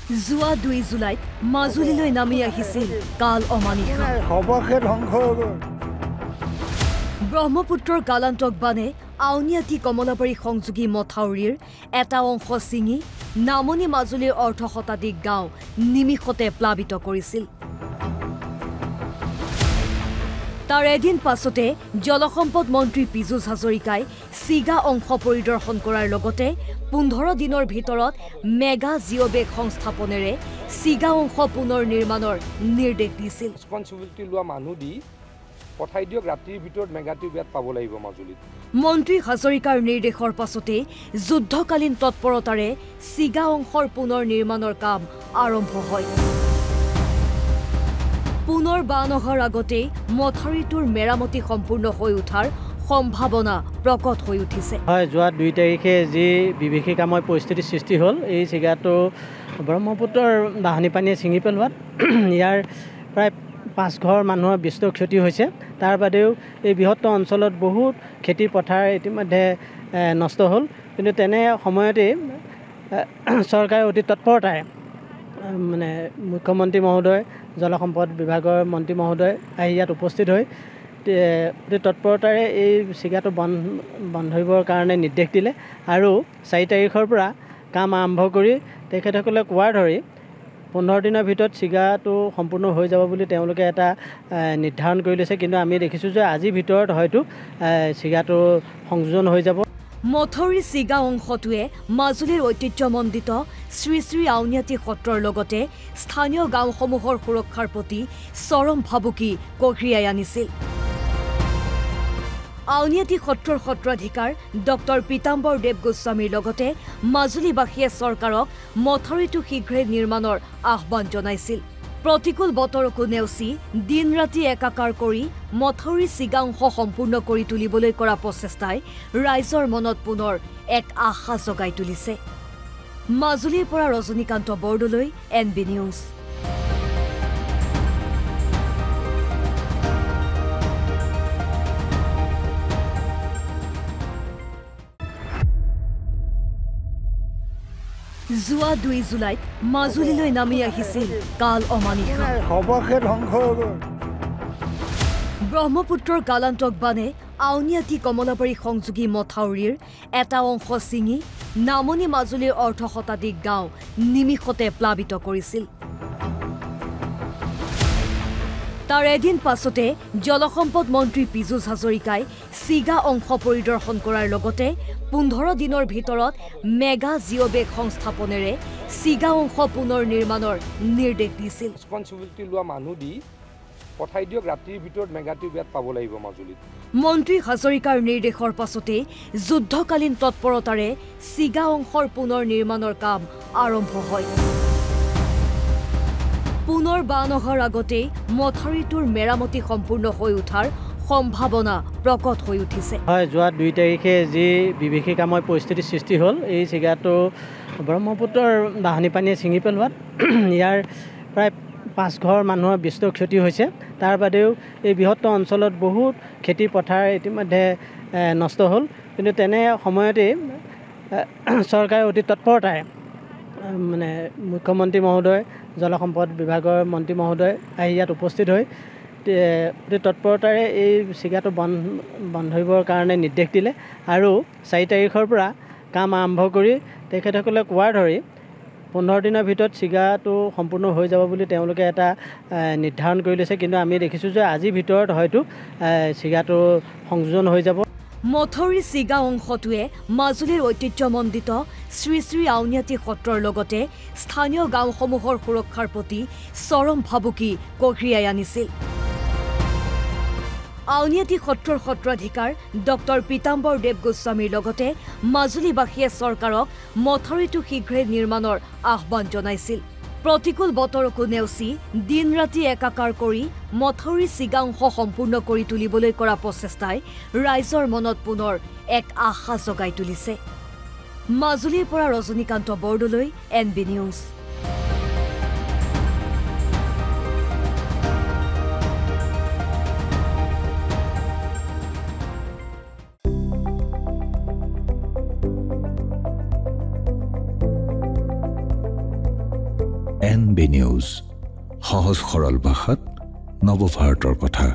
যোৱা 2 জুলাইত মাজুলীলৈ নামি আহিছিল কাল অমানিশা। ব্ৰহ্মপুত্ৰৰ কালান্তক বানে আউনীআটী কমলাবাৰী সংযোগী মথাউৰিৰ এটা অংশ ছিঙি নামনি মাজুলীৰ অৰ্ধশতাধিক গাঁও নিমিষতে প্লাবিত কৰিছিল। তাৰ এদিন পাছতে জলসম্পদ মন্ত্ৰী পীযুষ হাজৰিকাই চিগা অংশ পৰিদৰ্শন কৰাৰ লগতে 15 দিনৰ ভিতৰত মেগা জিঅ'বেগ সংস্থাপনেৰে চিগা অংশ পুনৰ নিৰ্মাণৰ নিৰ্দেশ দিছিল। ৰেছপন্সিবিলিটি লোৱা মানুহ দি পঠাই দিয়ক, ৰাতিৰ ভিতৰত মেগা টিউবেট পাব লাগিব মাজুলীত। মন্ত্ৰী হাজৰিকাৰ নিৰ্দেশৰ পাছতে যুদ্ধকালীন তৎপৰতাৰে চিগা অংশৰ পুনৰ নিৰ্মাণৰ কাম আৰম্ভ হয়। পুনৰ বান অহাৰ আগতে মথাউৰিটোৰ মেৰামতি সম্পূৰ্ণ হৈ উঠাৰ সম্ভাৱনা প্ৰকট হৈ উঠিছে। হয়, যোৱা 2 তাৰিখে যি বিভীষিকাময় পৰিস্থিতিৰ সৃষ্টি হ'ল, এই চিগাটো ব্ৰহ্মপুত্ৰৰ বাঢ়নী পানীয়ে ছিঙি পেলোৱাত ইয়াৰ প্ৰায় 5 ঘৰ মানুহৰ বিস্তৰ ক্ষতি হৈছে। তাৰ বাদেও এই বৃহত্তৰ অঞ্চলত বহুত খেতি পথাৰ ইতিমধ্যে নষ্ট হ'ল। কিন্তু তেনে সময়তেই চৰকাৰে অতি তৎপৰতাৰে মুখ্যমন্ত্ৰী মহোদয়, জলসম্পদ বিভাগৰ মন্ত্ৰী মহোদয় আহি ইয়াত উপস্থিত হৈ অতি তৎপৰতাৰে এই চিগাটো বন্ধ ধৰিবৰ কাৰণে নিৰ্দেশ দিলে আৰু 4 তাৰিখৰ পৰা কাম আৰম্ভ কৰি তেখেতসকলে কোৱাৰ ধৰি 15 দিনৰ ভিতৰত চিগাটো সম্পূৰ্ণ হৈ যাব বুলি তেওঁলোকে এটা নিৰ্ধাৰণ কৰি লৈছে। কিন্তু আমি দেখিছোঁ যে আজিৰ ভিতৰত হয়তো চিগাটো সংযোজন হৈ যাব। মথাউৰি চিগা অংশটোৱে মাজুলীৰ ঐতিহ্যমণ্ডিত শ্ৰী শ্ৰী আউনীআটী সত্ৰৰ লগতে স্থানীয় গাঁওসমূহৰ সুৰক্ষাৰ প্ৰতি চৰম ভাবুকি কঢ়িয়াই আনিছিল। আউনীআটী সত্ৰৰ সত্ৰাধিকাৰ ডক্টৰ পীতাম্বৰ দেৱ গোস্বামীৰ লগতে মাজুলীবাসীয়ে চৰকাৰক মথাউৰিটো শীঘ্ৰে নিৰ্মাণৰ আহ্বান জনাইছিল। প্ৰতিকূল বতৰকো নেওচি দিন ৰাতি একাকাৰ কৰি মথাউৰি চিগা অংশ সম্পূৰ্ণ কৰি তুলিবলৈ কৰা প্ৰচেষ্টাই ৰাইজৰ মনত পুনৰ এক আশা জগাই তুলিছে। মাজুলীৰ পৰা ৰজনীকান্ত বৰদলৈ, NB নিউজ। যোৱা 2 জুলাইত মাজুলীলৈ নামি আহিছিল কাল অমানিশা। ব্ৰহ্মপুত্ৰৰ কালান্তক বানে আউনীআটী কমলাবাৰী সংযোগী মথাউৰিৰ এটা অংশ ছিঙি নামনি মাজুলীৰ অৰ্ধশতাধিক গাঁও নিমিষতে প্লাবিত কৰিছিল। তাৰ এদিন পাছতে জলসম্পদ মন্ত্ৰী পীযুষ হাজৰিকাই চিগা অংশ পৰিদৰ্শন কৰাৰ লগতে 15 দিনৰ ভিতৰত মেগা জিঅ'বেগ সংস্থাপনেৰে চিগা অংশ পুনৰ নিৰ্মাণৰ নিৰ্দেশ দিছিল। ৰেছপন্সিবিলিটি লোৱা মানুহ দি পঠাই দিয়ক, ৰাতিৰ ভিতৰত মেগা টিউবেট পাব লাগিব মাজুলীত। মন্ত্ৰী হাজৰিকাৰ নিৰ্দেশৰ পাছতে যুদ্ধকালীন তৎপৰতাৰে চিগা অংশৰ পুনৰ নিৰ্মাণৰ কাম আৰম্ভ হয়। পুনৰ বান অহাৰ আগতে মথাউৰিটোৰ মেৰামতি সম্পূৰ্ণ হৈ উঠাৰ সম্ভাৱনা প্ৰকট হৈ উঠিছে। হয়, যোৱা 2 তাৰিখে যি বিভীষিকাময় পৰিস্থিতিৰ সৃষ্টি হ'ল, এই চিগাটো ব্ৰহ্মপুত্ৰৰ বাঢ়নী পানীয়ে ছিঙি পেলোৱাত ইয়াৰ প্ৰায় 5 ঘৰ মানুহৰ বিস্তৰ ক্ষতি হৈছে। তাৰ বাদেও এই বৃহত্তৰ অঞ্চলত বহুত খেতি পথাৰ ইতিমধ্যে নষ্ট হ'ল। কিন্তু তেনে সময়তেই চৰকাৰে অতি তৎপৰতাৰে মুখ্যমন্ত্ৰী মহোদয়, জলসম্পদ বিভাগৰ মন্ত্ৰী মহোদয় আহি ইয়াত উপস্থিত হৈ অতি তৎপৰতাৰে এই চিগাটো বন্ধ ধৰিবৰ কাৰণে নিৰ্দেশ দিলে আৰু 4 তাৰিখৰ পৰা কাম আৰম্ভ কৰি তেখেতসকলে কোৱাৰ ধৰি 15 দিনৰ ভিতৰত চিগাটো সম্পূৰ্ণ হৈ যাব বুলি তেওঁলোকে এটা নিৰ্ধাৰণ কৰি লৈছে। কিন্তু আমি দেখিছোঁ যে আজিৰ ভিতৰত হয়তো চিগাটো সংযোজন হৈ যাব। মথাউৰি চিগা অংশটোৱে মাজুলীৰ ঐতিহ্যমণ্ডিত শ্ৰী শ্ৰী আউনীআটী সত্ৰৰ লগতে স্থানীয় গাঁওসমূহৰ সুৰক্ষাৰ প্ৰতি চৰম ভাবুকি কঢ়িয়াই আনিছিল। আউনীআটী সত্ৰৰ সত্ৰাধিকাৰ ডক্টৰ পীতাম্বৰ দেৱ গোস্বামীৰ লগতে মাজুলীবাসীয়ে চৰকাৰক মথাউৰিটো শীঘ্ৰে নিৰ্মাণৰ আহ্বান জনাইছিল। প্ৰতিকূল বতৰকো নেওচি দিন ৰাতি একাকাৰ কৰি মথাউৰি চিগা অংশ সম্পূৰ্ণ কৰি তুলিবলৈ কৰা প্ৰচেষ্টাই ৰাইজৰ মনত পুনৰ এক আশা জগাই তুলিছে। মাজুলীৰ পৰা Rajanikanta Bordoloi, NB news. NB news, সহজ সৰল ভাষাত নৱভাৰতৰ কথা।